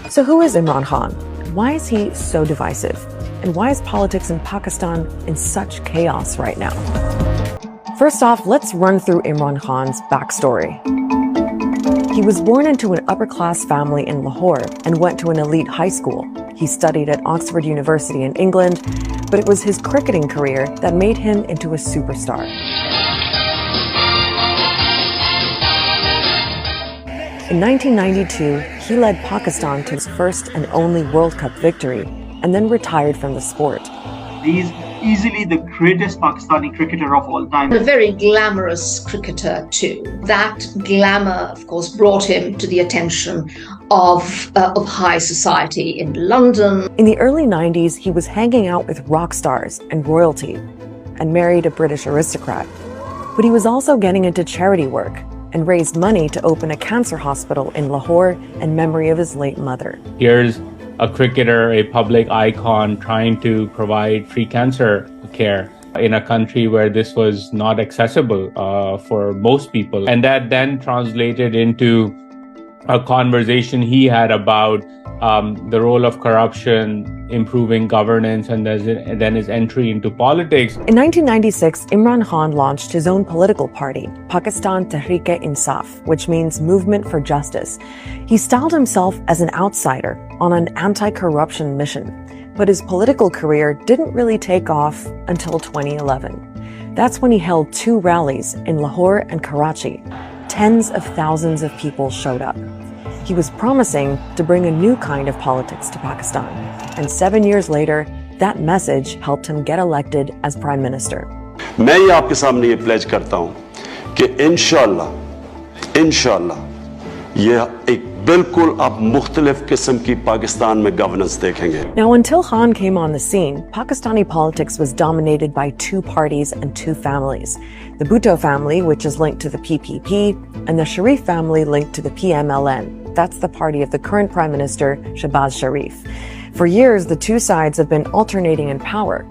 So who is Imran Khan? Why is he so divisive? And why is politics in Pakistan in such chaos right now? First off, let's run through Imran Khan's backstory. He was born into an upper-class family in Lahore and went to an elite high school. He studied at Oxford University in England, but it was his cricketing career that made him into a superstar. In 1992, he led Pakistan to its first and only World Cup victory, and then retired from the sport. He's easily the greatest Pakistani cricketer of all time. A very glamorous cricketer too. That glamour, of course, brought him to the attention of high society in London. In the early 90s, he was hanging out with rock stars and royalty, and married a British aristocrat. But he was also getting into charity work, and raised money to open a cancer hospital in Lahore in memory of his late mother. Here's a cricketer, a public icon, trying to provide free cancer care in a country where this was not accessible for most people. And that then translated into a conversation he had about the role of corruption, improving governance, and then his entry into politics. In 1996, Imran Khan launched his own political party, Pakistan Tehreek-e-Insaf, which means Movement for Justice. He styled himself as an outsider on an anti-corruption mission, but his political career didn't really take off until 2011. That's when he held 2 rallies in Lahore and Karachi. Tens of thousands of people showed up. He was promising to bring a new kind of politics to Pakistan. And 7 years later, that message helped him get elected as Prime Minister. मैं ये आपके सामने ये pledge करता हूं कि इंशाल्लाह ये एक बिल्कुल आप मुख्तलिफ किस्म की पाकिस्तान में गवर्नेंस देखेंगे. Now, until Khan came on the scene, Pakistani politics was dominated by 2 parties and 2 families. The Bhutto family, which is linked to the PPP, and the Sharif family linked to the PMLN. That's the party of the current Prime Minister, Shehbaz Sharif. For years, the 2 sides have been alternating in power,